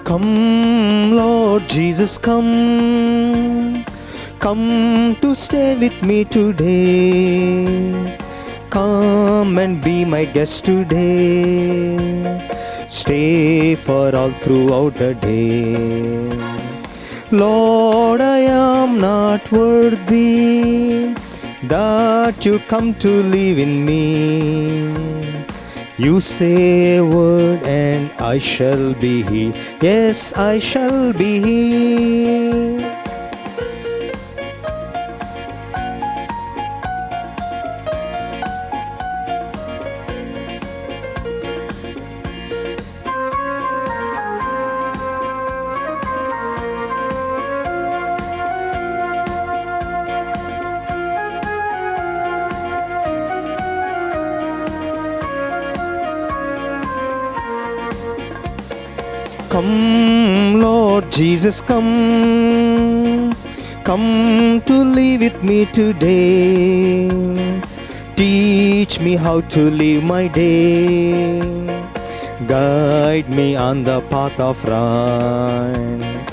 Come, Lord Jesus, come. Come to stay with me today. Come and be my guest today. Stay for all throughout the day. Lord, I am not worthy that you come to live in me. You say a word and I shall be healed. Yes, I shall be healed. Come, Lord Jesus, come. Come to live with me today. Teach me how to live my day. Guide me on the path of right.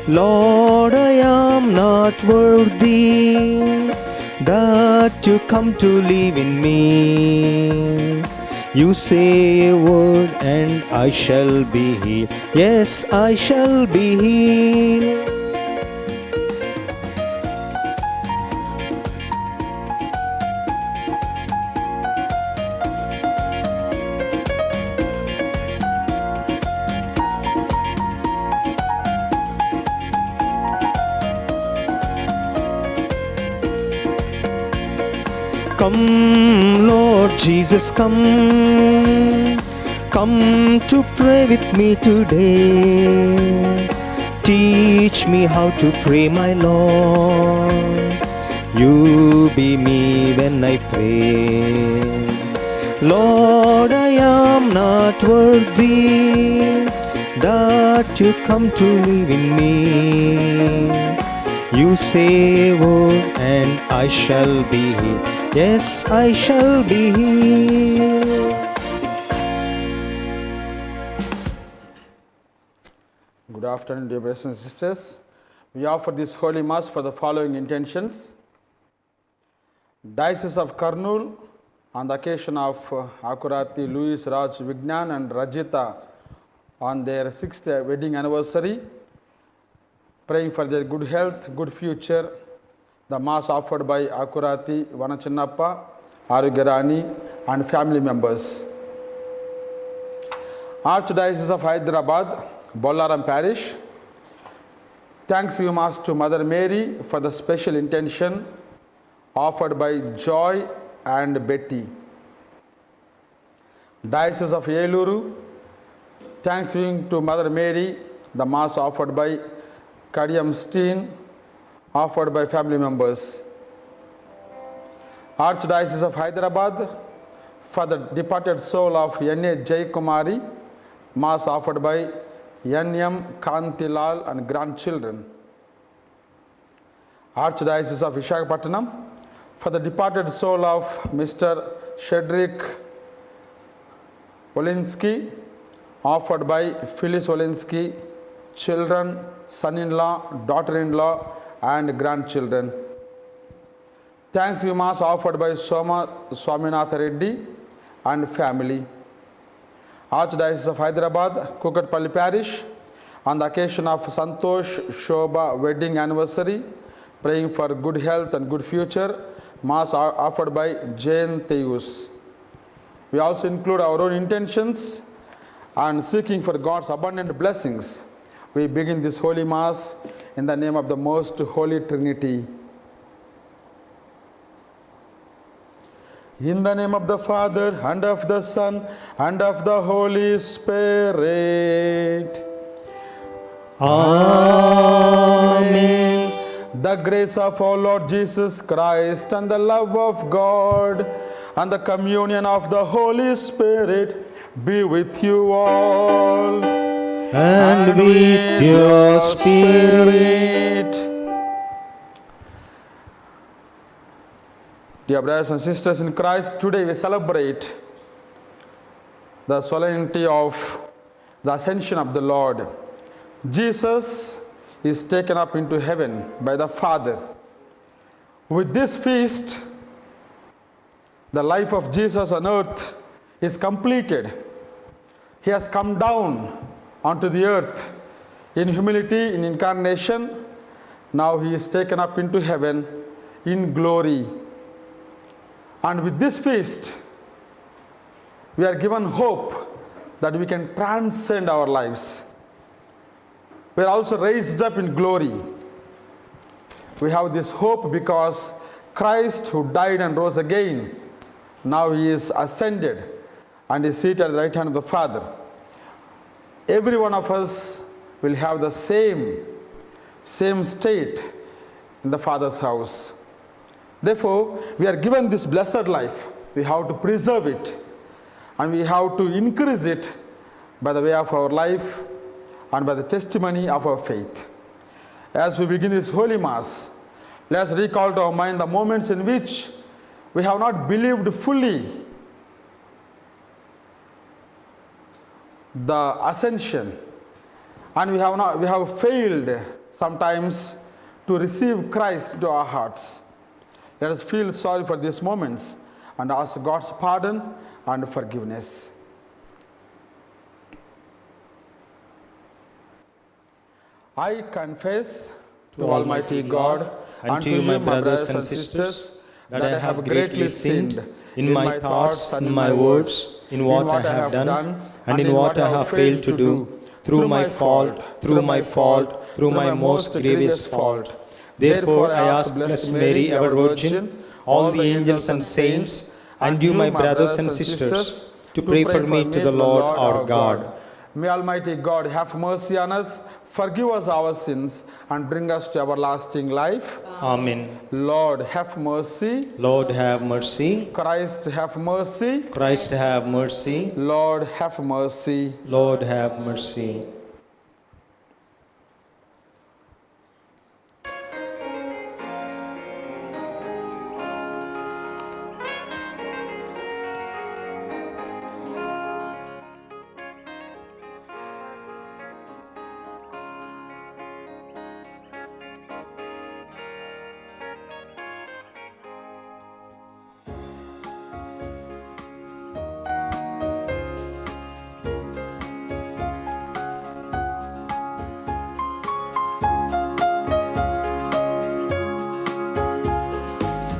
Lord, I am not worthy that you come to live in me. You say a word and I shall be healed. Yes, I shall be healed. Come, Lord Jesus, come. Come to pray with me today. Teach me how to pray, my Lord. You be me when I pray. Lord, I am not worthy that you come to live in me. You say a word and I shall be healed. Yes, I shall be healed. Good afternoon, dear brothers and sisters. We offer this Holy Mass for the following intentions. Diocese of Kurnool, on the occasion of Akurati Louis Raj Vignan and Rajita on their 6th wedding anniversary, praying for their good health, good future. The Mass offered by Akurati Vanachinnappa, Arugarani and family members. Archdiocese of Hyderabad, Bollaram Parish, Thanksgiving Mass to Mother Mary for the special intention offered by Joy and Betty. Diocese of Eluru, Thanksgiving to Mother Mary, the Mass offered by Kadiyam Steen, offered by family members. Archdiocese of Hyderabad, for the departed soul of N.A. Jai Kumari, Mass offered by N.M. Kantilal and grandchildren. Archdiocese of Visakhapatnam, for the departed soul of Mr. Shedrick Wolinski, offered by Phyllis Wolinski, children, son-in-law, daughter-in-law and grandchildren. Thanksgiving Mass offered by Soma Swaminatha Reddy and family. Archdiocese of Hyderabad, Kukatpalli Parish, on the occasion of Santosh Shobha wedding anniversary, praying for good health and good future. Mass offered by Jane Theus. We also include our own intentions and seeking for God's abundant blessings. We begin this Holy Mass in the name of the Most Holy Trinity. In the name of the Father, and of the Son, and of the Holy Spirit. Amen. The grace of our Lord Jesus Christ, and the love of God, and the communion of the Holy Spirit be with you all. And with your spirit. Dear brothers and sisters in Christ, today we celebrate the solemnity of the Ascension of the Lord. Jesus is taken up into heaven by the Father. With this feast, the life of Jesus on earth is completed. He has come down onto the earth in humility, in incarnation. Now he is taken up into heaven in glory. And with this feast, we are given hope that we can transcend our lives. We are also raised up in glory. We have this hope because Christ, who died and rose again, now he is ascended and is seated at the right hand of the Father. Every one of us will have the same state in the Father's house. Therefore, we are given this blessed life. We have to preserve it, and we have to increase it by the way of our life and by the testimony of our faith. As we begin this Holy Mass, let us recall to our mind the moments in which we have not believed fully the ascension, and we have failed sometimes to receive Christ into our hearts. Let us feel sorry for these moments and ask God's pardon and forgiveness. I confess to Almighty God and to you, my brothers and sisters, that I have greatly sinned in my thoughts and my words, in what I have done and in what I have failed to do, through my fault, through my most grievous fault. Therefore I ask Blessed Mary, ever Virgin, all the angels and saints, and you, my brothers and sisters, to pray for me to the Lord our God. May Almighty God have mercy on us, forgive us our sins, and bring us to everlasting life. Amen. Lord, have mercy. Lord, have mercy. Christ, have mercy. Christ, have mercy. Lord, have mercy. Lord, have mercy.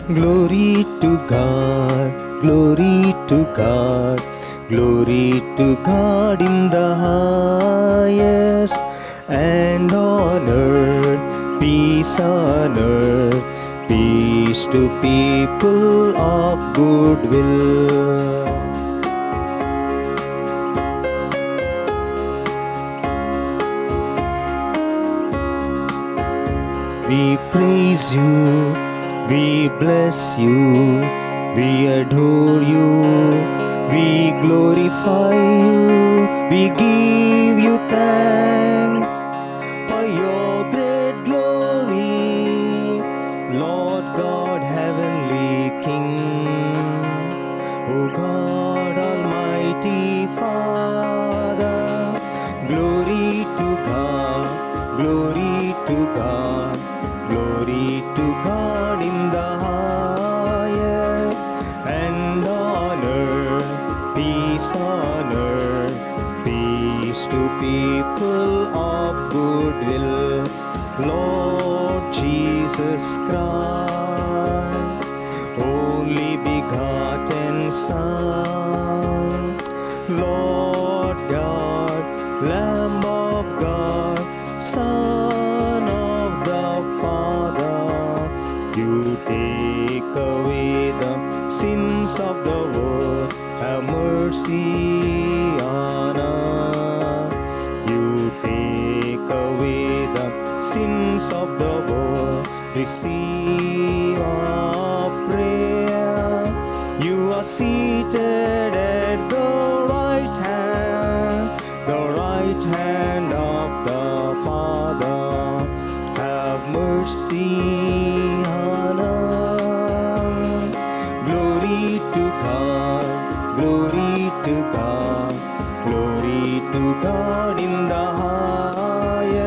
Glory to God, glory to God, glory to God in the highest, and on earth, peace on earth, peace to people of good will. We praise you, we bless you, we adore you, we glorify you, we give you thanks for your great glory, Lord God, heavenly King, O God, Almighty Father. Glory to God, glory to God, glory to God in the highest, and on earth, peace on earth, peace to people of good will. Lord Jesus Christ, only begotten Son, Lord God, Lamb of God, Son of the Father, you take away the sins of the world, have mercy on us. You take away the sins of the world, receive our prayer. You are seated at the right hand of the Father. Have mercy on us. Glory to God, glory to God, glory to God in the highest,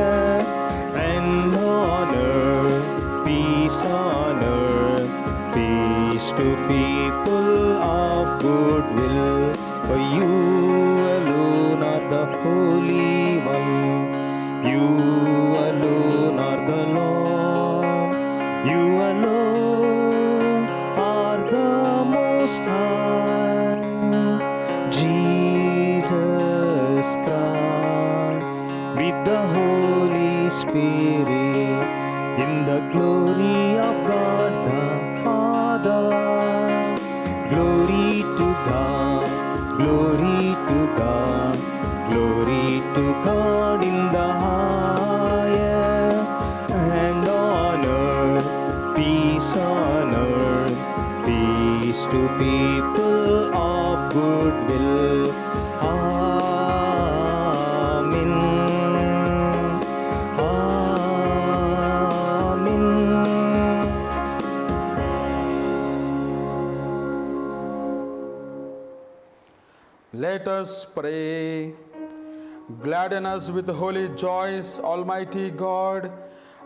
peace on earth, peace to people of good will. For you alone are the Holy One, you alone are the Lord, you alone are the Most High, Jesus Christ, with the Holy Spirit, in the glory of God the Father. Glory to God, glory to God, glory to God in the higher, and on earth, peace on earth, peace to people of good will. Amen. Amen. Let us pray. Gladden us with holy joys, Almighty God,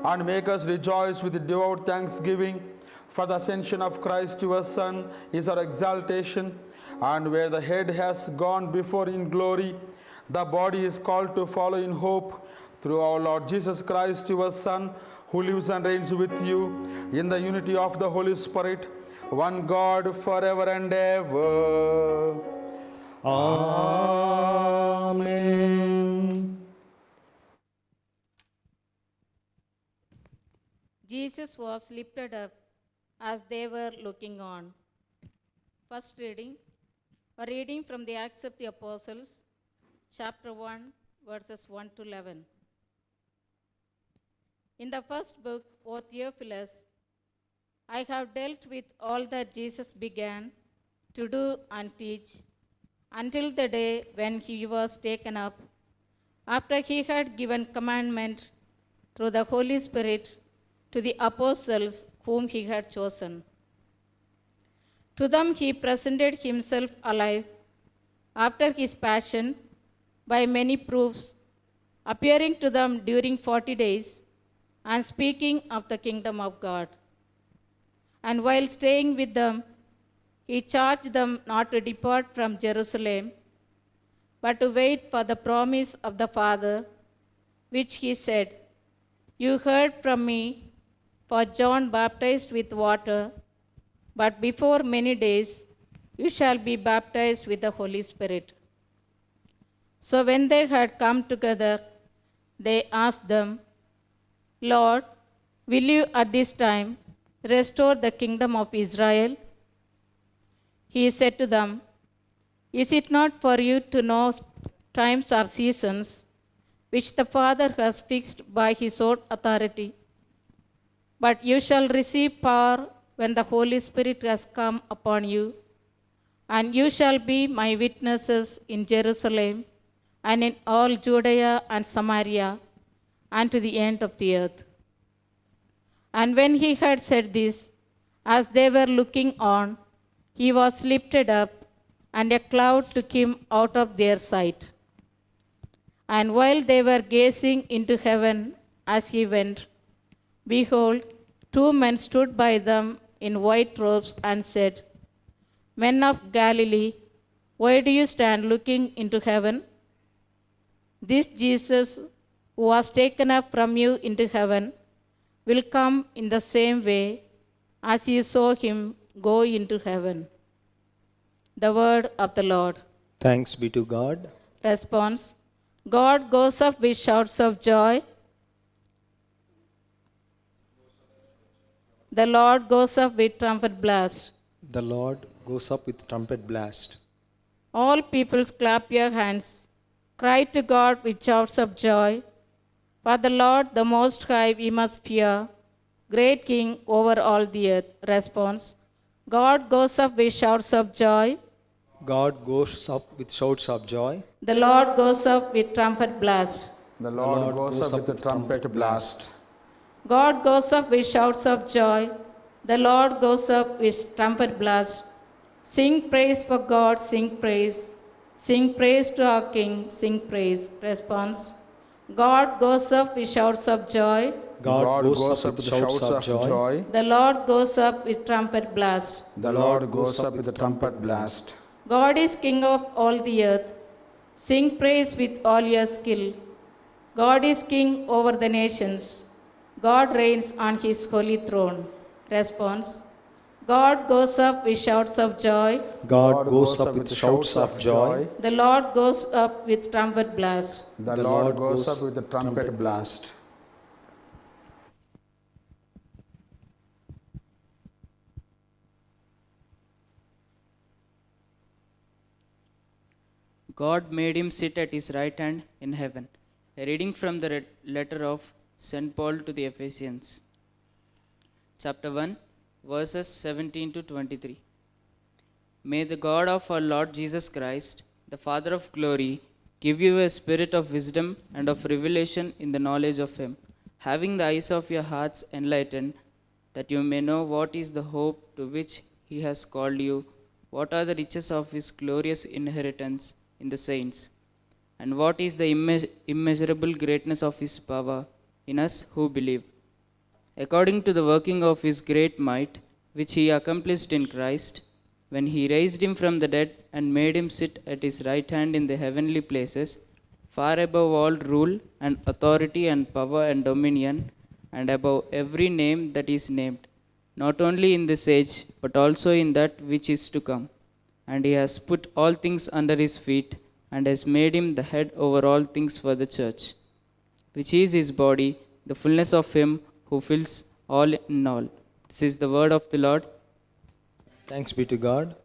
and make us rejoice with devout thanksgiving. For the ascension of Christ, your Son, is our exaltation, and where the head has gone before in glory, the body is called to follow in hope, through our Lord Jesus Christ, your Son, who lives and reigns with you in the unity of the Holy Spirit, one God, forever and ever. Amen. Jesus was lifted up as they were looking on. First reading, a reading from the Acts of the Apostles, chapter 1, verses 1 to 11. In the first book, O Theophilus, I have dealt with all that Jesus began to do and teach until the day when he was taken up, after he had given commandment through the Holy Spirit to the apostles whom he had chosen. To them he presented himself alive after his passion by many proofs, appearing to them during 40 days and speaking of the kingdom of God. And while staying with them, he charged them not to depart from Jerusalem, but to wait for the promise of the Father, which he said, "You heard from me, for John baptized with water, but before many days you shall be baptized with the Holy Spirit." So when they had come together, they asked them, "Lord, will you at this time restore the kingdom of Israel?" He said to them, "Is it not for you to know times or seasons which the Father has fixed by his own authority? But you shall receive power when the Holy Spirit has come upon you, and you shall be my witnesses in Jerusalem and in all Judea and Samaria and to the end of the earth." And when he had said this, as they were looking on, he was lifted up, and a cloud took him out of their sight. And while they were gazing into heaven as he went, behold, two men stood by them in white robes and said, "Men of Galilee, why do you stand looking into heaven? This Jesus, who was taken up from you into heaven, will come in the same way as you saw him go into heaven." The word of the Lord. Thanks be to God. Response: God goes up with shouts of joy. The Lord goes up with trumpet blast. The Lord goes up with trumpet blast. All peoples clap your hands. Cry to God with shouts of joy. For the Lord, the Most High, we must fear, great King over all the earth. Response: God goes up with shouts of joy. God goes up with shouts of joy. The Lord goes up with trumpet blast. The Lord goes up with the trumpet blast. God goes up with shouts of joy. The Lord goes up with trumpet blast. Sing praise for God, sing praise. Sing praise to our King, sing praise. Response: God goes up with shouts of joy. God goes up with shouts of joy. The Lord goes up with trumpet blast. The Lord goes up with a trumpet blast. God is King of all the earth. Sing praise with all your skill. God is King over the nations. God reigns on his holy throne. Response: God goes up with shouts of joy. God goes up with shouts of joy. The Lord goes up with trumpet blast. The Lord goes up with a trumpet blast. God made him sit at his right hand in heaven. A reading from the letter of St. Paul to the Ephesians. Chapter 1, verses 17 to 23. May the God of our Lord Jesus Christ, the Father of glory, give you a spirit of wisdom and of revelation in the knowledge of him, having the eyes of your hearts enlightened, that you may know what is the hope to which he has called you, what are the riches of his glorious inheritance in the saints, and what is the immeasurable greatness of his power in us who believe, according to the working of his great might, which he accomplished in Christ, when he raised him from the dead and made him sit at his right hand in the heavenly places, far above all rule and authority and power and dominion, and above every name that is named, not only in this age, but also in that which is to come. And he has put all things under his feet, and has made him the head over all things for the church, which is his body, the fullness of him who fills all in all. This is the word of the Lord. Thanks be to God.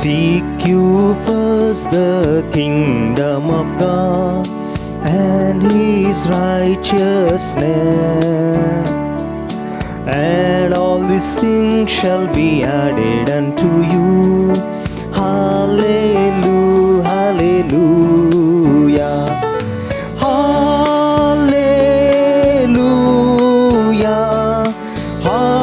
Seek you first the kingdom of God and his righteousness, and all these things shall be added unto you. Hallelujah, hallelujah, hallelujah, hallelujah.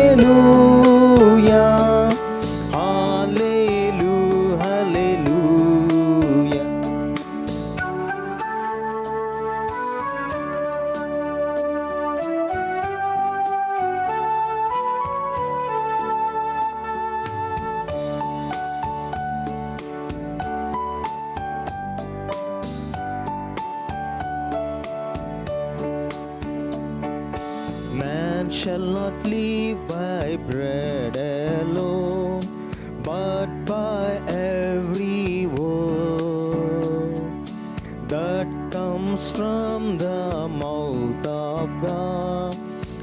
Hallelujah, hallelujah, hallelujah. Man shall not live by bread alone, but by every word that comes from the mouth of God.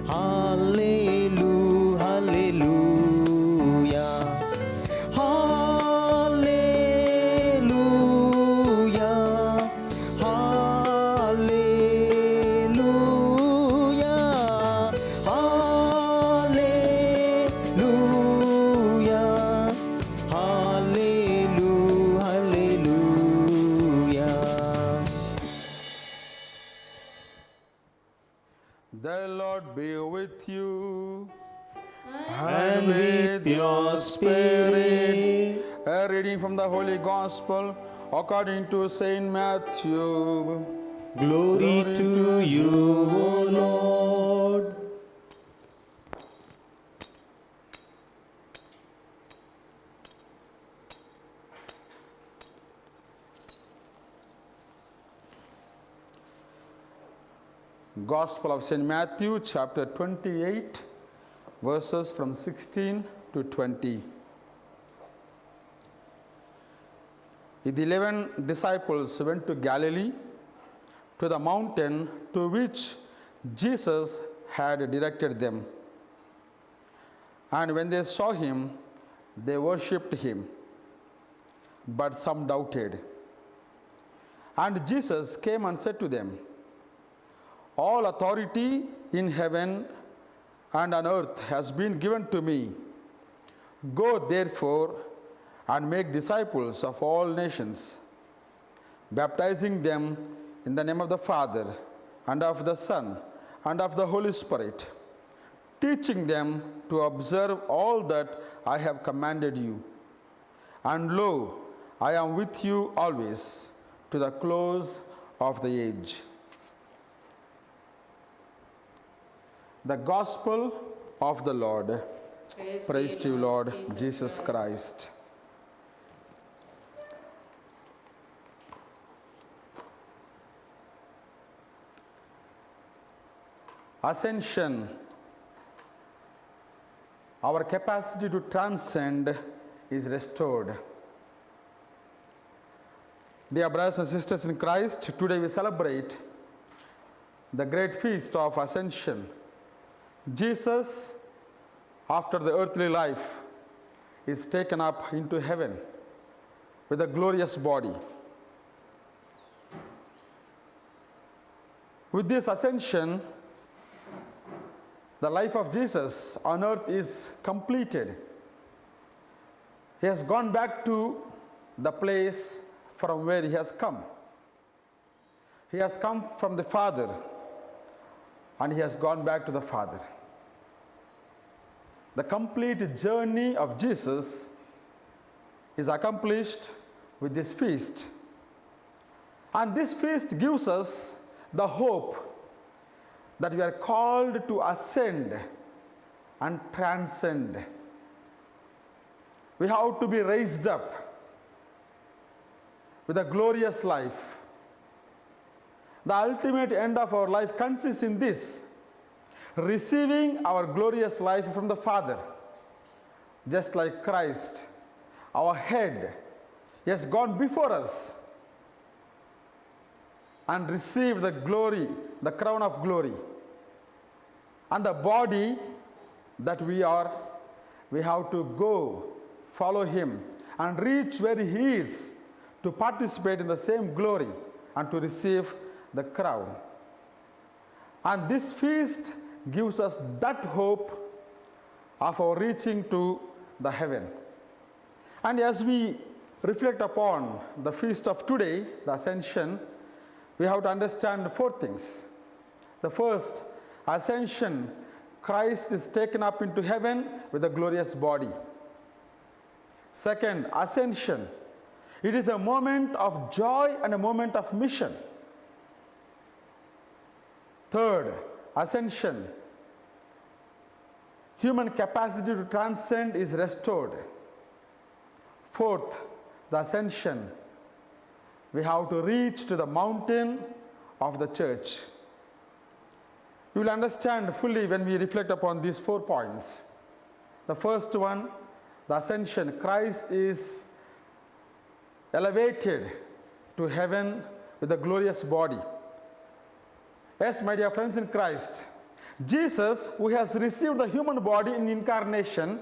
Hallelujah, hallelujah, hallelujah, hallelujah, hallelujah, hallelujah, hallelujah. The Lord be with you. And with your spirit. A reading from the Holy Gospel according to Saint Matthew. Glory to you, O Lord. Gospel of Saint Matthew, chapter 28, verses from 16 to 20. The 11 disciples went to Galilee, to the mountain to which Jesus had directed them. And when they saw him, they worshipped him. But some doubted. And Jesus came and said to them, all authority in heaven and on earth has been given to me. Go therefore and make disciples of all nations, baptizing them in the name of the Father and of the Son and of the Holy Spirit, teaching them to observe all that I have commanded you. And lo, I am with you always to the close of the age. The Gospel of the Lord. Praise to you, Lord Jesus Christ. Ascension, our capacity to transcend is restored. Dear brothers and sisters in Christ, today we celebrate the great feast of Ascension. Jesus, after the earthly life, is taken up into heaven with a glorious body. With this ascension, the life of Jesus on earth is completed. He has gone back to the place from where he has come. He has come from the Father and he has gone back to the Father. The complete journey of Jesus is accomplished with this feast. And this feast gives us the hope that we are called to ascend and transcend. We have to be raised up with a glorious life. The ultimate end of our life consists in this: receiving our glorious life from the Father. Just like Christ, our head, he has gone before us and received the glory, the crown of glory. And the body that we are, we have to go, follow him, and reach where he is to participate in the same glory and to receive the crown. And this feast gives us that hope of our reaching to the heaven. And as we reflect upon the feast of today, the Ascension, we have to understand four things. The first, Ascension, Christ is taken up into heaven with a glorious body. Second, Ascension, it is a moment of joy and a moment of mission. Third, Ascension, human capacity to transcend is restored. Fourth, the Ascension, we have to reach to the mountain of the church. You will understand fully when we reflect upon these 4 points. The first one, the Ascension, Christ is elevated to heaven with a glorious body. Yes, my dear friends in Christ, Jesus, who has received the human body in incarnation,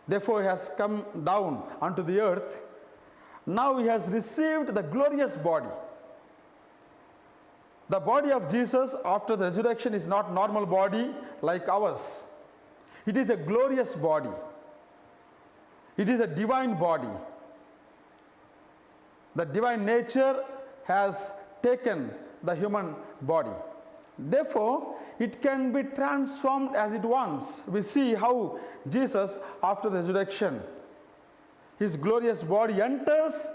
therefore he has come down onto the earth. Now he has received the glorious body. The body of Jesus after the resurrection is not normal body like ours. It is a glorious body. It is a divine body. The divine nature has taken the human body. Therefore, it can be transformed as it wants. We see how Jesus, after the resurrection, his glorious body enters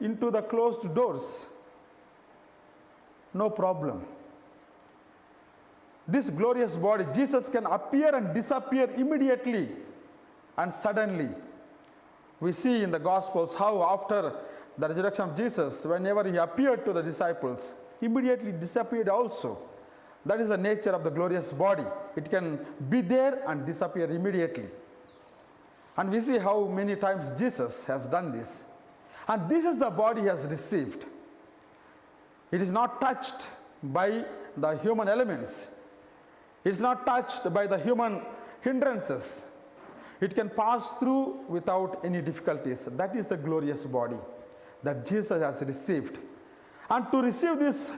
into the closed doors. No problem. This glorious body, Jesus can appear and disappear immediately and suddenly. We see in the Gospels how after the resurrection of Jesus, whenever he appeared to the disciples, immediately disappeared also. That is the nature of the glorious body. It can be there and disappear immediately. And we see how many times Jesus has done this. And this is the body he has received. It is not touched by the human elements. It is not touched by the human hindrances. It can pass through without any difficulties. That is the glorious body that Jesus has received. And to receive this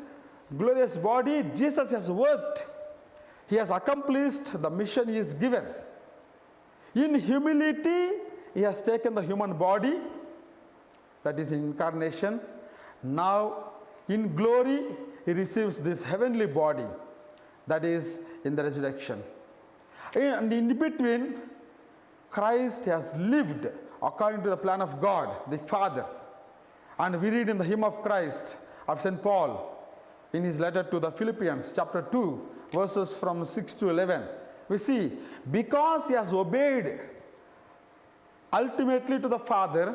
glorious body, Jesus has worked. He has accomplished the mission he is given. In humility, he has taken the human body, that is incarnation. Now, in glory, he receives this heavenly body, that is in the resurrection. And in between, Christ has lived according to the plan of God, the Father. And we read in the hymn of Christ of St. Paul, in his letter to the Philippians, chapter 2, verses from 6 to 11. We see, because he has obeyed ultimately to the Father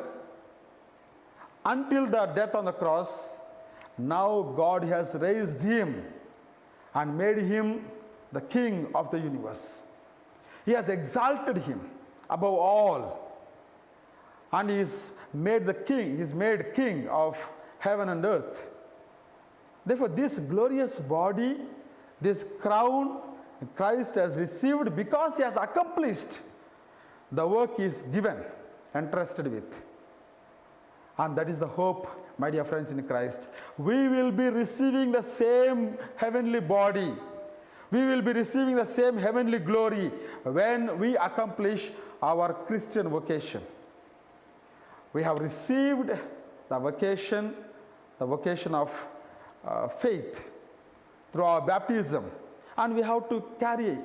until the death on the cross, now God has raised him and made him the King of the universe. He has exalted him above all, and he is made the king, he is made king of heaven and earth. Therefore, this glorious body, this crown, Christ has received because he has accomplished the work he is given, entrusted with. And that is the hope, my dear friends in Christ. We will be receiving the same heavenly body. We will be receiving the same heavenly glory when we accomplish our Christian vocation. We have received the vocation of faith through our baptism, and we have to carry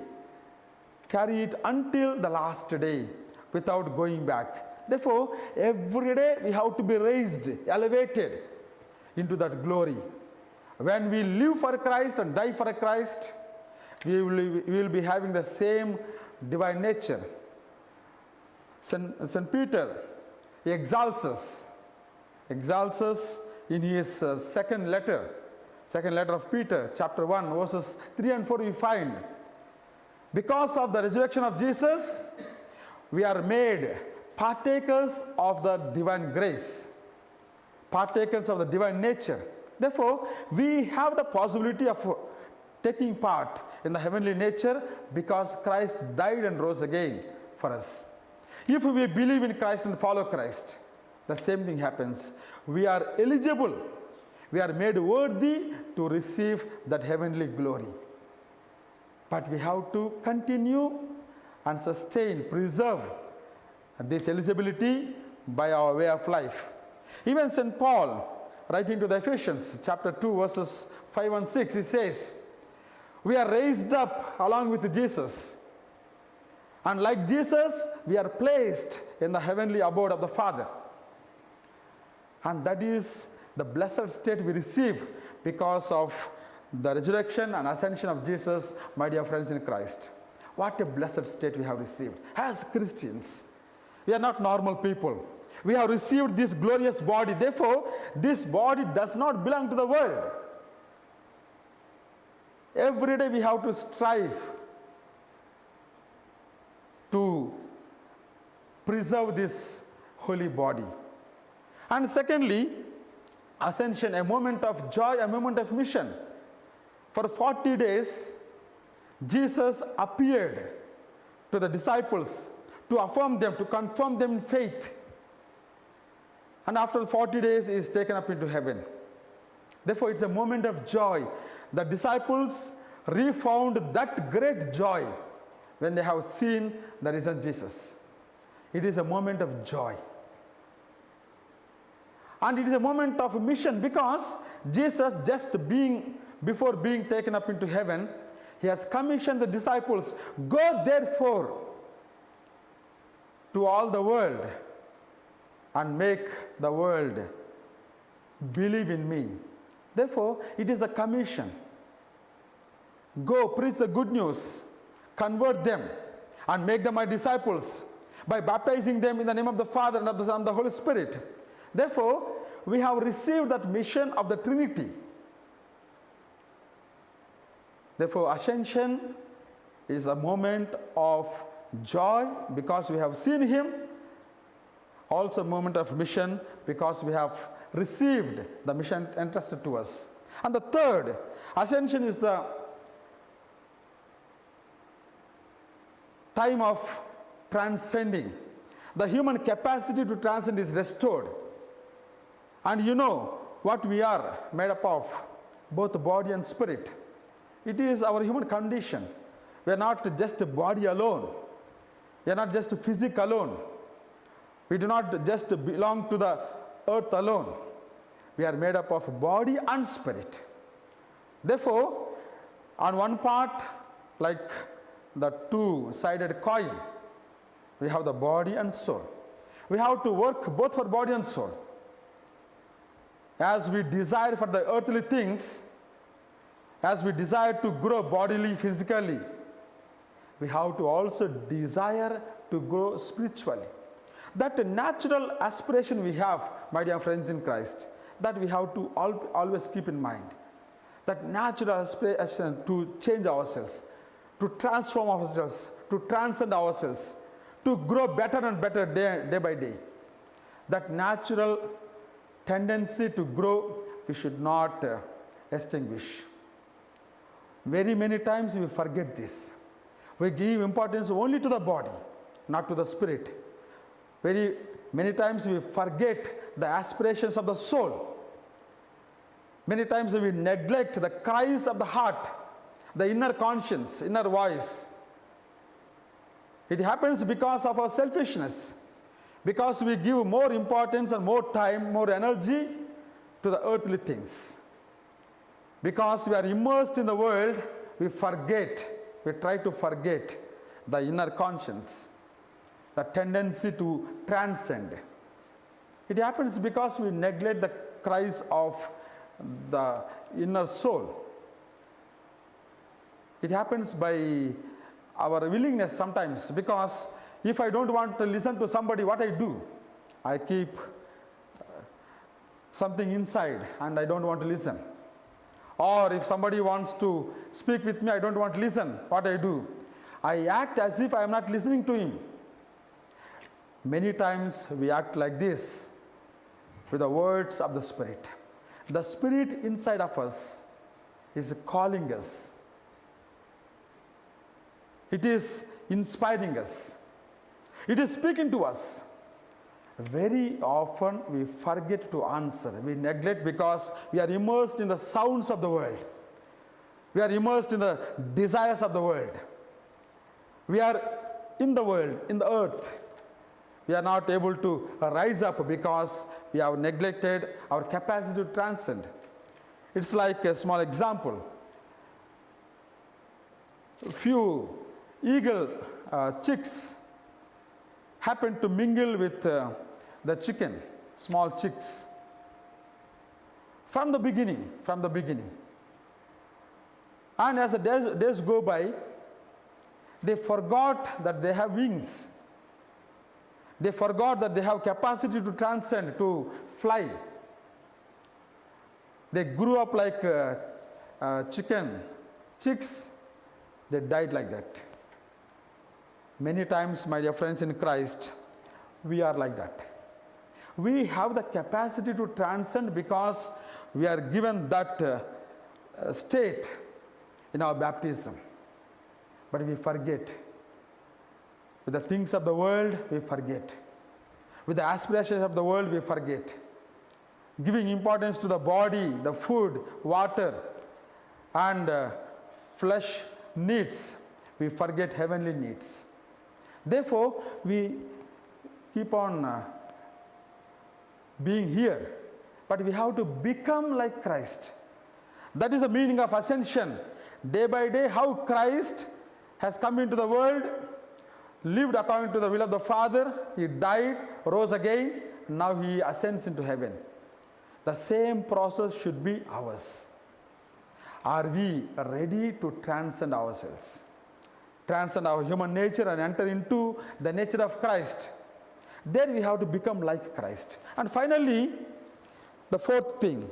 it until the last day without going back. Therefore, every day we have to be raised, elevated into that glory. When we live for Christ and die for Christ, we will be having the same divine nature. St. Peter, he exalts us in his second letter of Peter, chapter 1, verses 3 and 4, we find, because of the resurrection of Jesus, we are made partakers of the divine grace, partakers of the divine nature. Therefore, we have the possibility of taking part in the heavenly nature because Christ died and rose again for us. If we believe in Christ and follow Christ, the same thing happens. We are eligible, we are made worthy to receive that heavenly glory. But we have to continue and sustain, preserve this eligibility by our way of life. Even St. Paul, writing to the Ephesians, chapter 2, verses 5 and 6, he says, we are raised up along with Jesus. And like Jesus, we are placed in the heavenly abode of the Father. And that is the blessed state we receive because of the resurrection and ascension of Jesus, my dear friends in Christ. What a blessed state we have received. As Christians, we are not normal people. We have received this glorious body. Therefore, this body does not belong to the world. Every day we have to strive to preserve this holy body. And secondly, ascension, a moment of joy, a moment of mission. For 40 days, Jesus appeared to the disciples to affirm them, to confirm them in faith. And after 40 days, he is taken up into heaven. Therefore, it's a moment of joy. The disciples refound that great joy when they have seen the risen Jesus. It is a moment of joy. And it is a moment of mission because Jesus, before being taken up into heaven, he has commissioned the disciples, go therefore to all the world and make the world believe in me. Therefore, it is the commission. Go preach the good news, convert them, and make them my disciples by baptizing them in the name of the Father and of the Son and the Holy Spirit. Therefore, we have received that mission of the Trinity. Therefore, ascension is a moment of joy because we have seen him. Also a moment of mission because we have received the mission entrusted to us. And the third, ascension is the time of transcending. The human capacity to transcend is restored. And you know, what we are made up of, both body and spirit. It is our human condition. We are not just a body alone. We are not just physical alone. We do not just belong to the earth alone. We are made up of body and spirit. Therefore, on one part, like the two-sided coin, we have the body and soul. We have to work both for body and soul. As we desire for the earthly things, as we desire to grow bodily, physically, we have to also desire to grow spiritually. That natural aspiration we have, my dear friends in Christ, that we have to always keep in mind. That natural aspiration to change ourselves, to transform ourselves, to transcend ourselves, to grow better and better day by day. That natural tendency to grow, we should not extinguish. Very many times we forget this. We give importance only to the body, not to the spirit. Very many times we forget the aspirations of the soul. Many times we neglect the cries of the heart, the inner conscience, inner voice. It happens because of our selfishness, because we give more importance and more time, more energy to the earthly things. Because we are immersed in the world, we try to forget the inner conscience, the tendency to transcend. It happens because we neglect the cries of the inner soul. It happens by our willingness sometimes, because if I don't want to listen to somebody, what I do? I keep something inside and I don't want to listen. Or if somebody wants to speak with me, I don't want to listen. What I do? I act as if I am not listening to him. Many times we act like this with the words of the Spirit. The Spirit inside of us is calling us. It is inspiring us. It is speaking to us. Very often we forget to answer. We neglect because we are immersed in the sounds of the world. We are immersed in the desires of the world. We are in the world, in the earth. We are not able to rise up because we have neglected our capacity to transcend. It's like a small example. A few eagle chicks happen to mingle with the chicken, small chicks. From the beginning. And as the days go by, they forgot that they have wings. They forgot that they have capacity to transcend, to fly. They grew up like chicks. They died like that. Many times, my dear friends in Christ, we are like that. We have the capacity to transcend because we are given that state in our baptism. But we forget. With the things of the world, we forget. With the aspirations of the world, we forget. Giving importance to the body, the food, water, and flesh needs, we forget heavenly needs. Therefore, we keep on being here, but we have to become like Christ. That is the meaning of ascension. Day by day, how Christ has come into the world, lived according to the will of the Father, he died, rose again, now he ascends into heaven. The same process should be ours. Are we ready to transcend ourselves? Transcend our human nature and enter into the nature of Christ. Then we have to become like Christ. And finally, the fourth thing,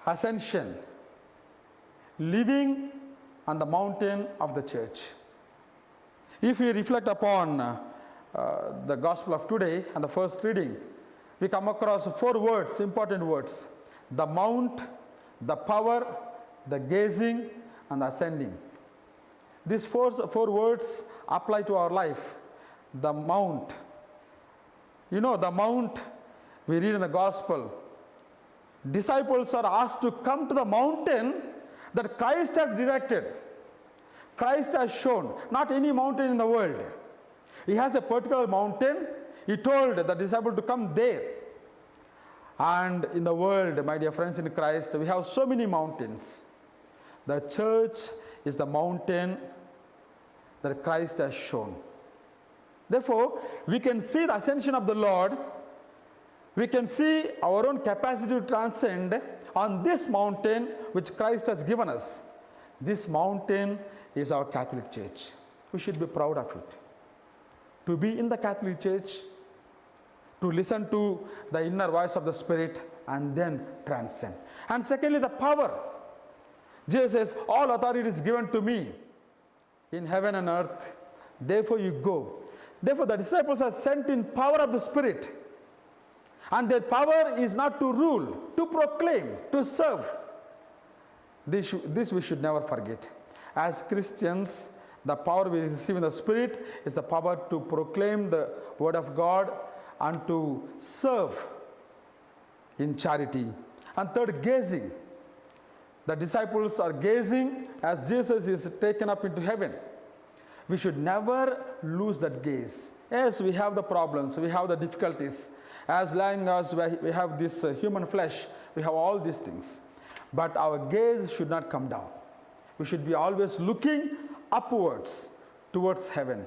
ascension. Living on the mountain of the church. If we reflect upon the gospel of today and the first reading, we come across 4 words, important words. The mount, the power, the gazing, and the ascending. These four words apply to our life. The mount. You know, the mount, we read in the gospel, disciples are asked to come to the mountain that Christ has directed. Christ has shown, not any mountain in the world. He has a particular mountain. He told the disciple to come there. And in the world, my dear friends in Christ, we have so many mountains. The church is the mountain that Christ has shown. Therefore, we can see the ascension of the Lord. We can see our own capacity to transcend on this mountain which Christ has given us. This mountain is our Catholic Church. We should be proud of it. To be in the Catholic Church, to listen to the inner voice of the Spirit and then transcend. And secondly, the power. Jesus says, all authority is given to me in heaven and earth. Therefore you go. Therefore the disciples are sent in power of the Spirit. And their power is not to rule, to proclaim, to serve. This we should never forget. As Christians, the power we receive in the Spirit is the power to proclaim the Word of God and to serve in charity. And third, gazing. The disciples are gazing as Jesus is taken up into heaven. We should never lose that gaze. Yes, we have the problems, we have the difficulties. As long as we have this human flesh, we have all these things. But our gaze should not come down. We should be always looking upwards towards heaven.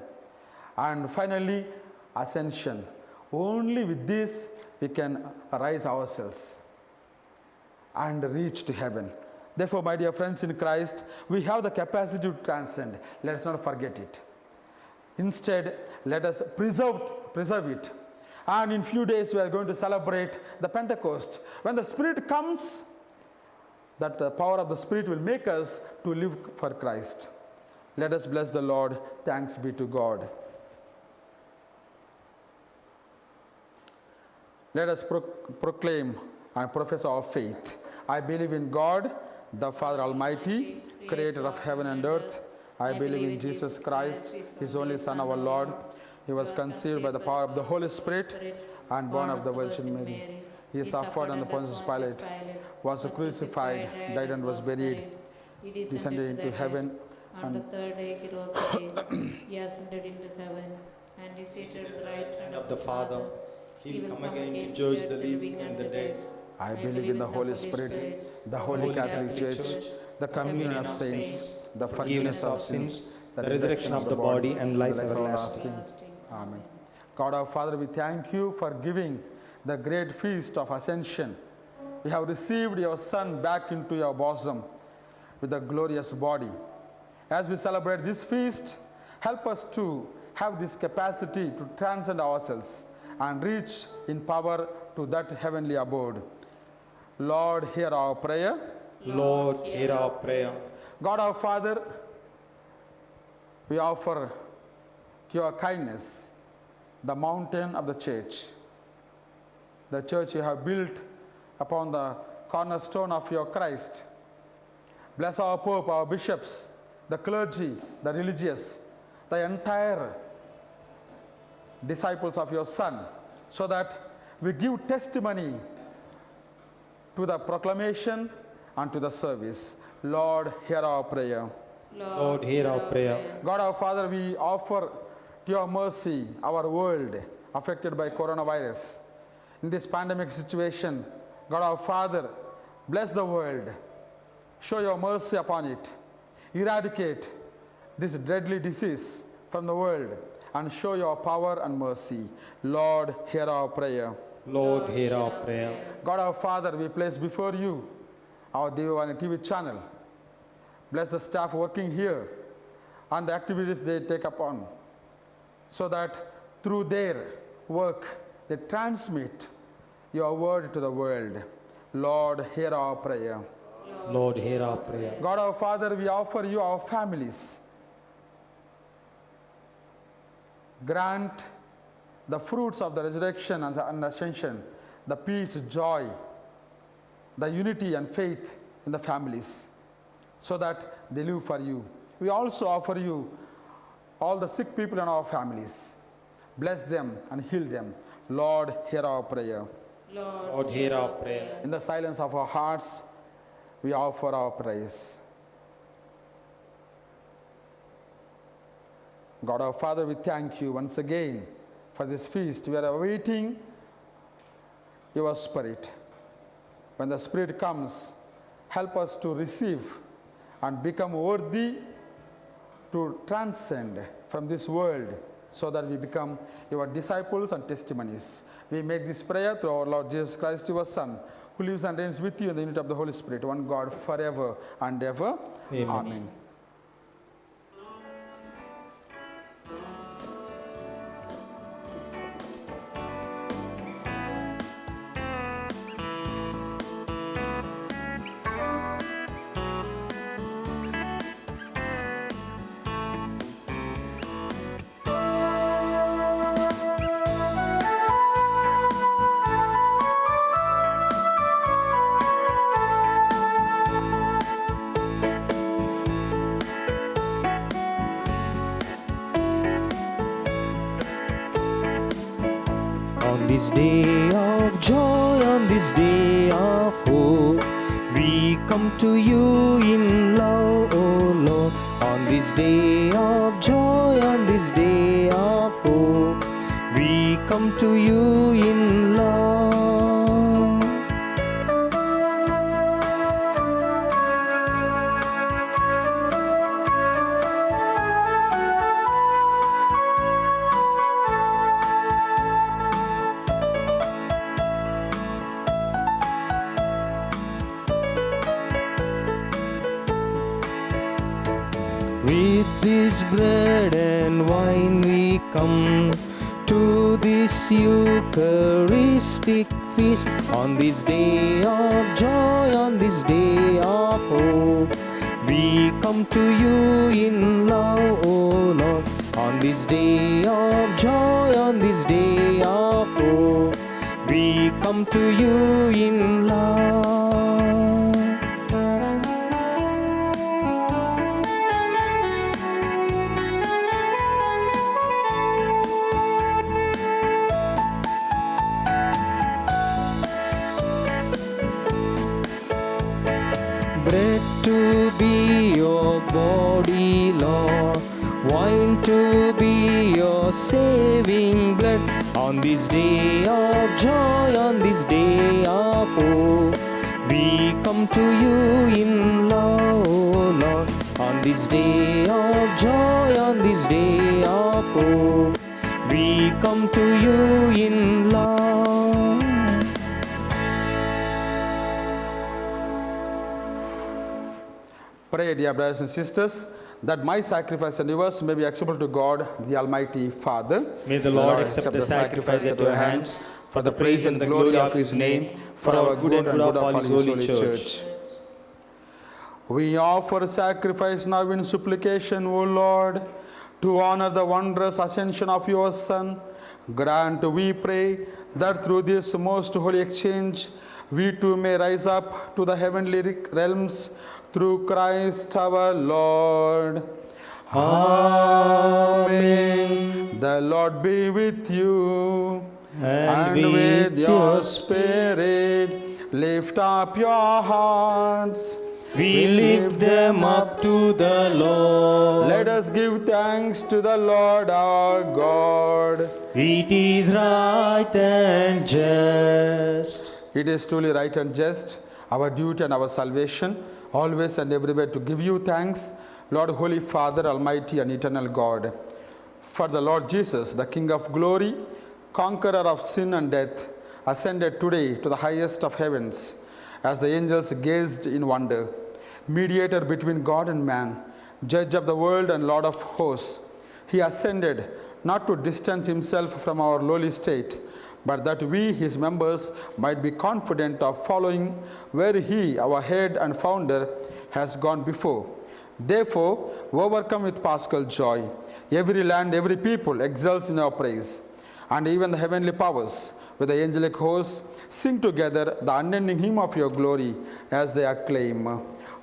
And finally, ascension. Only with this we can rise ourselves and reach to heaven. Therefore, my dear friends in Christ, we have the capacity to transcend. Let us not forget it. Instead, let us preserve it. And in few days, we are going to celebrate the Pentecost. When the Spirit comes, that the power of the Spirit will make us to live for Christ. Let us bless the Lord. Thanks be to God. Let us proclaim and profess our faith. I believe in God, the Father Almighty, creator of heaven and earth. I believe in Jesus Christ, His only Son, our Lord. He was conceived by the power of the Holy Spirit and born of the Virgin Mary. He suffered under Pontius Pilate, was crucified, died and was buried, descended into heaven. On the third day he rose again. He ascended into heaven and is seated at the right hand of the Father. He will come again to judge the living and the dead. I believe in the Holy Spirit, the Holy Catholic Church, the communion of saints, the forgiveness of sins, the resurrection of the body and life everlasting. Amen. God our Father, we thank you for giving the great feast of ascension. We have received your Son back into your bosom with a glorious body. As we celebrate this feast, help us to have this capacity to transcend ourselves and reach in power to that heavenly abode. Lord, hear our prayer. Lord, hear our prayer. God our Father, we offer to your kindness the mountain of the church. The church you have built upon the cornerstone of your Christ. Bless our Pope, our bishops, the clergy, the religious, the entire disciples of your Son, so that we give testimony to the proclamation and to the service. Lord, hear our prayer. Lord, hear our prayer. God our Father, we offer to your mercy our world affected by coronavirus. In this pandemic situation, God our Father, bless the world. Show your mercy upon it. Eradicate this deadly disease from the world and show your power and mercy. Lord, hear our prayer. Lord, hear our prayer. God our Father, we place before you our Devavani TV channel. Bless the staff working here and the activities they take upon, so that through their work they transmit your word to the world. Lord, hear our prayer. Lord, hear our prayer. God our Father, we offer you our families. Grant the fruits of the resurrection and ascension, the peace, joy, the unity and faith in the families, so that they live for you. We also offer you all the sick people in our families. Bless them and heal them. Lord, hear our prayer. Lord, hear our prayer. In the silence of our hearts, we offer our praise. God our Father, we thank you once again for this feast. We are awaiting your Spirit. When the Spirit comes, help us to receive and become worthy to transcend from this world so that we become your disciples and testimonies. We make this prayer through our Lord Jesus Christ, your Son, who lives and reigns with you in the unity of the Holy Spirit, one God, forever and ever. Amen. Amen. On this day of joy, on this day of hope, we come to you in love, O Lord. On this day of joy, on this day of hope, we come to you in love. With this bread and wine we come to this Eucharistic feast. On this day of joy, on this day of hope, we come to you in love, O Lord. On this day of joy, on this day of hope, we come to you in love. Bread to be your body, Lord, wine to be your saving blood. On this day of joy, on this day of hope, we come to you in love, O Lord. On this day of joy, on this day of hope, we come to you in love. Pray, dear brothers and sisters, that my sacrifice and yours may be acceptable to God, the Almighty Father. May the Lord accept the sacrifice at your hands for the praise and the glory of his name, for our good and good of all his holy church. We offer sacrifice now in supplication, O Lord, to honor the wondrous ascension of your Son. Grant, we pray, that through this most holy exchange, we too may rise up to the heavenly realms through Christ our Lord. Amen. The Lord be with you. And with with your your spirit, lift up your hearts. We lift them up to the Lord. Let us give thanks to the Lord our God. It is right and just. It is truly right and just, our duty and our salvation, always and everywhere to give you thanks, Lord, Holy Father, Almighty and eternal God. For the Lord Jesus, the King of glory, conqueror of sin and death, ascended today to the highest of heavens, as the angels gazed in wonder, mediator between God and man, judge of the world and Lord of hosts. He ascended not to distance himself from our lowly state, but that we, his members, might be confident of following where he, our head and founder, has gone before. Therefore, overcome with paschal joy, every land, every people exults in our praise, and even the heavenly powers, with the angelic hosts, sing together the unending hymn of your glory as they acclaim,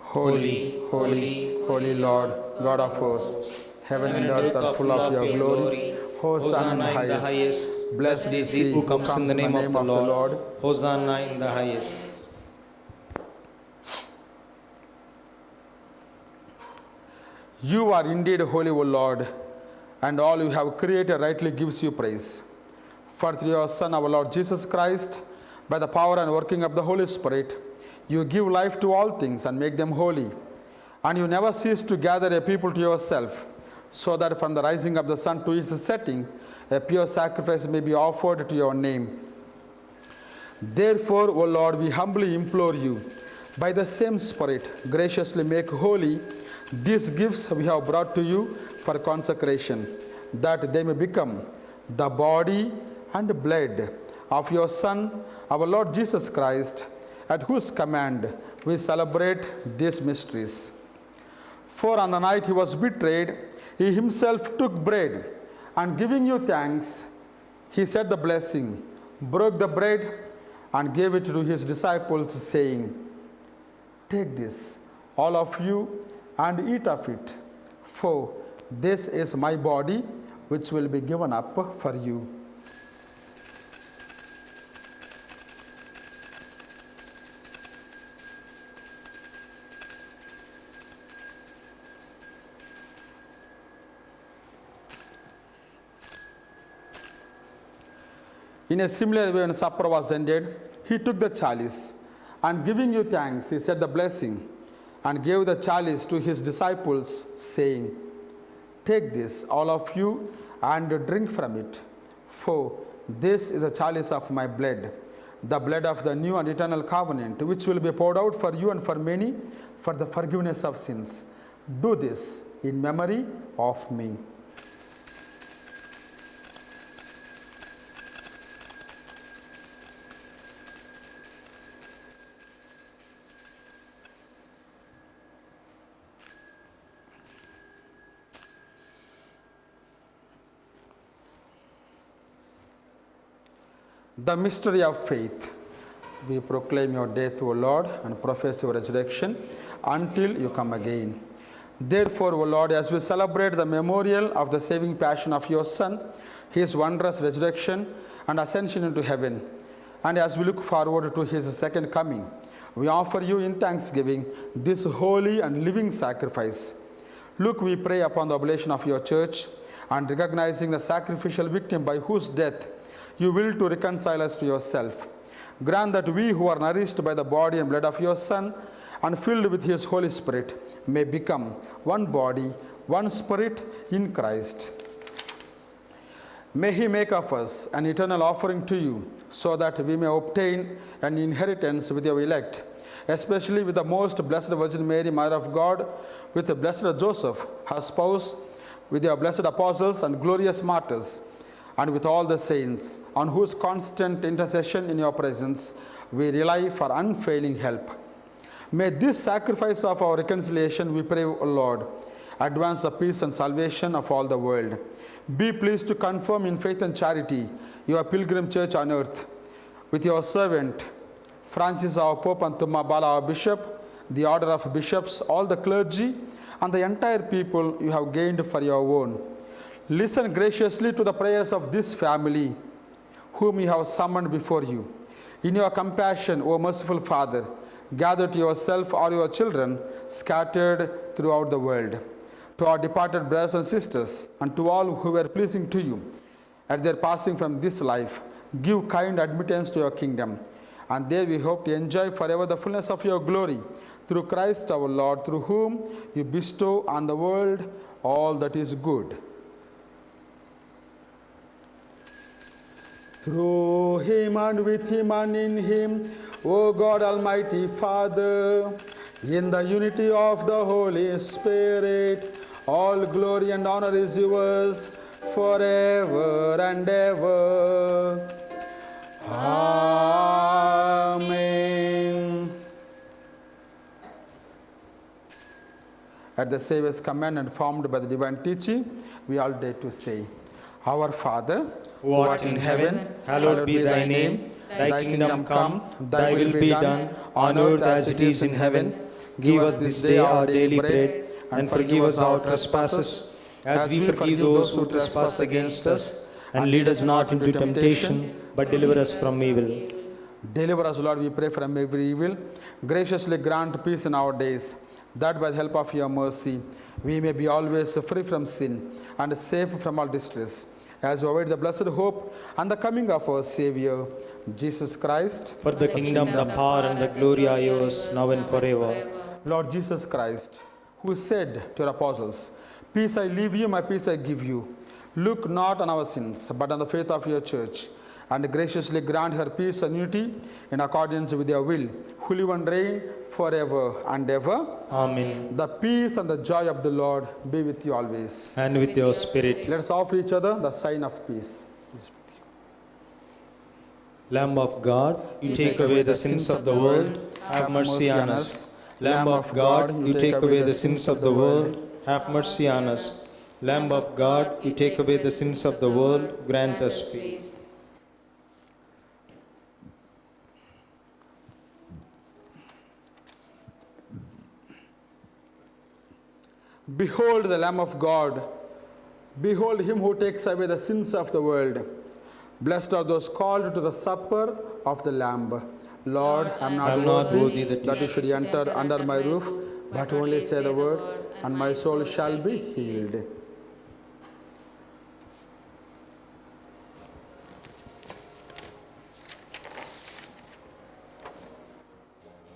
Holy, holy, holy Lord, God of hosts, heaven and earth are full of your glory. Hosanna in the highest. Blessed is he who comes in the name of the Lord. Hosanna in the highest. You are indeed holy, O Lord, and all you have created rightly gives you praise. For through your Son, our Lord Jesus Christ, by the power and working of the Holy Spirit, you give life to all things and make them holy. And you never cease to gather a people to yourself, so that from the rising of the sun to its setting, a pure sacrifice may be offered to your name. Therefore, O Lord, we humbly implore you, by the same Spirit, graciously make holy these gifts we have brought to you for consecration, that they may become the body and blood of your Son, our Lord Jesus Christ, at whose command we celebrate these mysteries. For on the night he was betrayed, he himself took bread, and giving you thanks, he said the blessing, broke the bread, and gave it to his disciples, saying, "Take this, all of you, and eat of it, for this is my body, which will be given up for you." In a similar way, when supper was ended, he took the chalice, and giving you thanks, he said the blessing, and gave the chalice to his disciples, saying, "Take this, all of you, and drink from it, for this is the chalice of my blood, the blood of the new and eternal covenant, which will be poured out for you and for many for the forgiveness of sins. Do this in memory of me." The mystery of faith. We proclaim your death, O Lord, and profess your resurrection until you come again. Therefore, O Lord, as we celebrate the memorial of the saving passion of your Son, his wondrous resurrection and ascension into heaven, and as we look forward to his second coming, we offer you in thanksgiving this holy and living sacrifice. Look, we pray, upon the oblation of your church, and recognizing the sacrificial victim by whose death you will to reconcile us to yourself. Grant that we who are nourished by the body and blood of your Son and filled with his Holy Spirit may become one body, one spirit in Christ. May he make of us an eternal offering to you, so that we may obtain an inheritance with your elect, especially with the most blessed Virgin Mary, Mother of God, with the blessed Joseph, her spouse, with your blessed apostles and glorious martyrs, and with all the saints, on whose constant intercession in your presence we rely for unfailing help. May this sacrifice of our reconciliation, we pray, O Lord, advance the peace and salvation of all the world. Be pleased to confirm in faith and charity your pilgrim church on earth, with your servant Francis our Pope and Tumabala our Bishop, the order of bishops, all the clergy, and the entire people you have gained for your own. Listen graciously to the prayers of this family, whom you have summoned before you. In your compassion, O merciful Father, gather to yourself all your children scattered throughout the world. To our departed brothers and sisters, and to all who were pleasing to you at their passing from this life, give kind admittance to your kingdom. And there we hope to enjoy forever the fullness of your glory, through Christ our Lord, through whom you bestow on the world all that is good. Through him and with him and in him, O God Almighty Father, in the unity of the Holy Spirit, all glory and honor is yours forever and ever. Amen. At the Savior's command and formed by the divine teaching, we all dare to say, Our Father, who art in heaven, hallowed be thy name. Thy kingdom come, thy will be done, on earth as it is in heaven. Give us this day our daily bread, and forgive us our trespasses, as we forgive those who trespass against us. And lead us not into temptation, but deliver us from evil. Deliver us, Lord, we pray, from every evil. Graciously grant peace in our days, that by the help of your mercy, we may be always free from sin and safe from all distress, as we await the blessed hope and the coming of our Savior, Jesus Christ. For the kingdom, the power, and the glory are yours, now and forever. Lord Jesus Christ, who said to your apostles, "Peace I leave you, my peace I give you," look not on our sins, but on the faith of your church, and graciously grant her peace and unity in accordance with your will, who live and reign forever and ever. Amen. The peace and the joy of the Lord be with you always. And with your spirit. Let us offer each other the sign of peace. Lamb of God, you take away the sins of the world, have mercy on us. Lamb of God, you take away the sins of the world, have mercy on us. Lamb of God, you take away the sins of the world, grant us peace. Behold the Lamb of God. Behold him who takes away the sins of the world. Blessed are those called to the supper of the Lamb. Lord, I am not worthy that you should enter under my roof, but only say the word, and my soul shall be healed.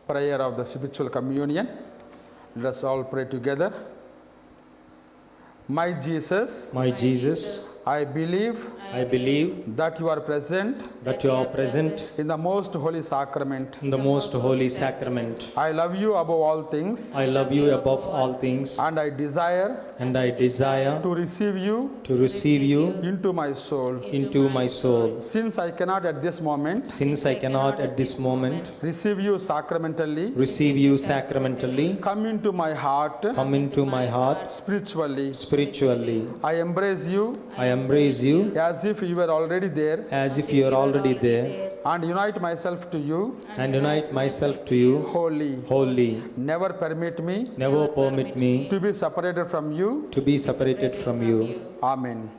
Prayer of the spiritual communion. Let us all pray together. My Jesus, I believe that you are present in the most holy sacrament. I love you above all things, and I desire to receive you into my soul. Since I cannot at this moment receive you sacramentally, come into my heart spiritually. I embrace you as if you were already there, and unite myself to you wholly. Never permit me to be separated from you. Amen.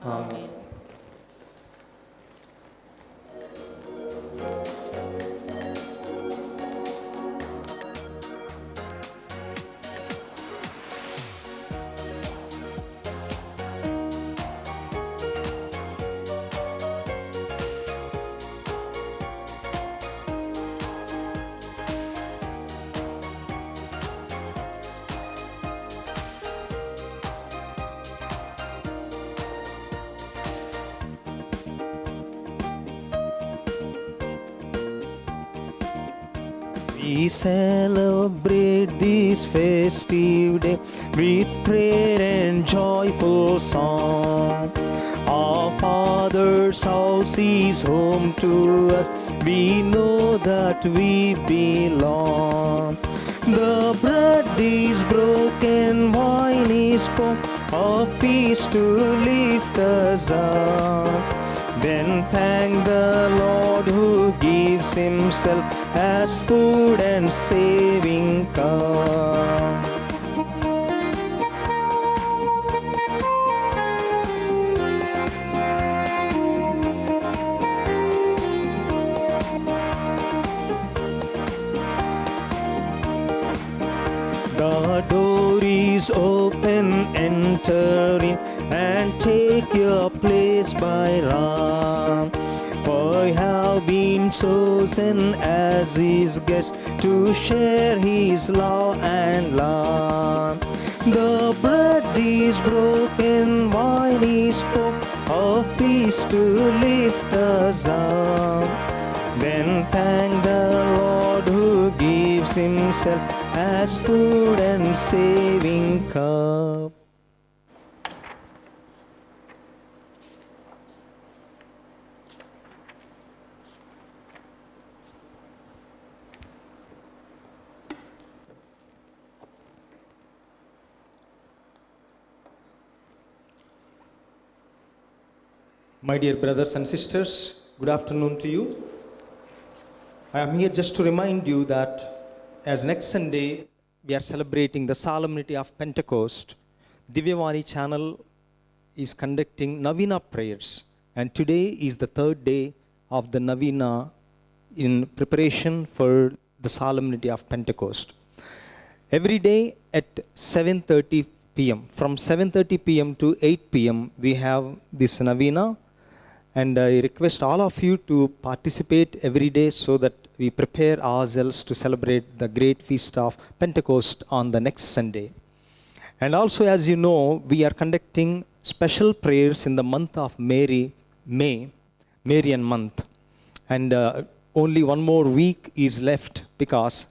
We celebrate this festive day with prayer and joyful song. Our Father's house is home to us. We know that we belong. The bread is broken, wine is poured, a feast to lift us up. Then thank the Lord who gives himself as food and saving cup. The door is open, enter in and take your place by right. For I have been chosen as his guest to share his love and love. The bread is broken, wine is poured, a feast to lift us up. Then thank the Lord who gives himself as food and saving cup. My dear brothers and sisters, good afternoon to you. I am here just to remind you that as next Sunday we are celebrating the solemnity of Pentecost, Divyavani channel is conducting Navina prayers And today is the third day of the Novena in preparation for the solemnity of Pentecost. Every day at 7:30 p.m. From 7:30 p.m. to 8 p.m. we have this Novena, and I request all of you to participate every day so that we prepare ourselves to celebrate the great feast of Pentecost on the next Sunday. And also, as you know, we are conducting special prayers in the month of Marian month. And only one more week is left, because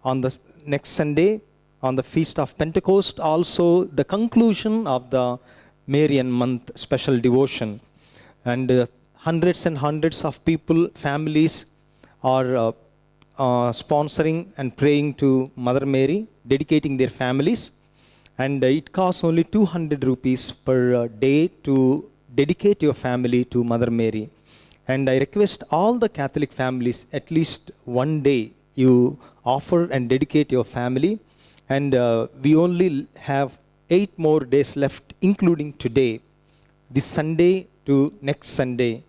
on the next Sunday, on the Feast of Pentecost, also the conclusion of the Marian month special devotion. And hundreds and hundreds of people, families are sponsoring and praying to Mother Mary, dedicating their families. And it costs only 200 rupees per day to dedicate your family to Mother Mary. And I request all the Catholic families, at least one day you offer and dedicate your family. And we only have 8 more days left, including today, this Sunday to next Sunday.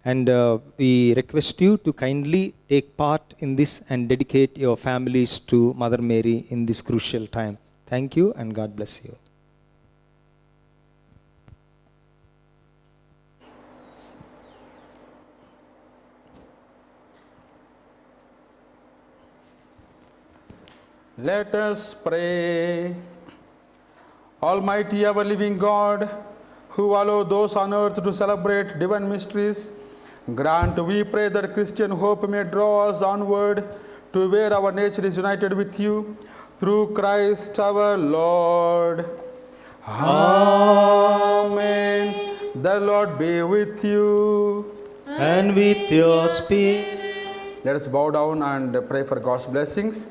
And we request you to kindly take part in this and dedicate your families to Mother Mary in this crucial time. Thank you, and God bless you. Let us pray. Almighty ever living God, who allow those on earth to celebrate divine mysteries, grant, we pray, that Christian hope may draw us onward to where our nature is united with you, through Christ our Lord. Amen. The Lord be with you. And with your spirit. Let us bow down and pray for God's blessings.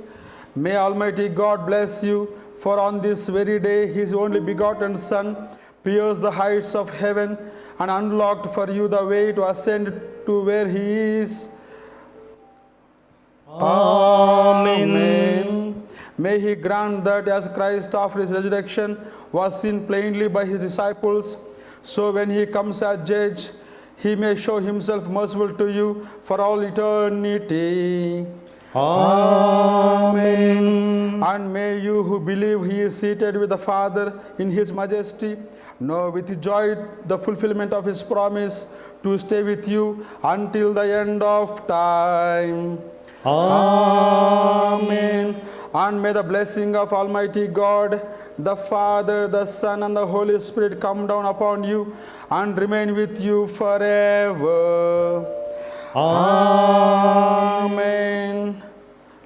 May Almighty God bless you, for on this very day His only begotten Son pierced the heights of heaven and unlocked for you the way to ascend to where He is. Amen. May He grant that as Christ after His resurrection was seen plainly by His disciples, so when He comes as judge, He may show Himself merciful to you for all eternity. Amen. And may you who believe He is seated with the Father in His majesty know with joy the fulfillment of His promise to stay with you until the end of time. Amen. And may the blessing of Almighty God, the Father, the Son, and the Holy Spirit come down upon you and remain with you forever. Amen.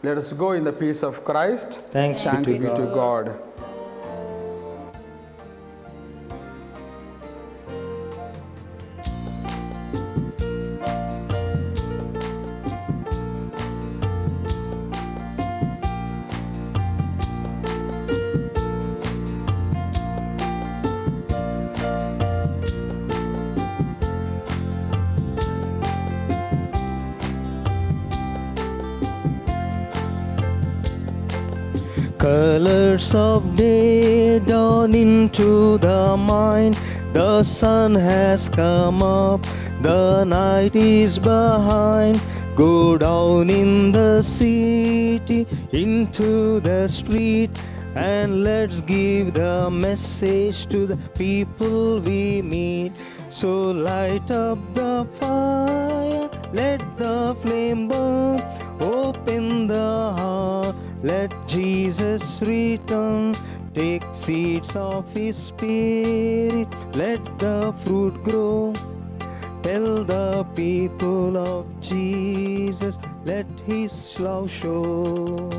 Let us go in the peace of Christ. Thanks be to God. Colors of day dawn into the mind. The sun has come up, the night is behind. Go down in the city, into the street, and let's give the message to the people we meet. So light up the fire, let the flame burn, open the heart, let Jesus return. Take seeds of His Spirit, let the fruit grow. Tell the people of Jesus, let His love show.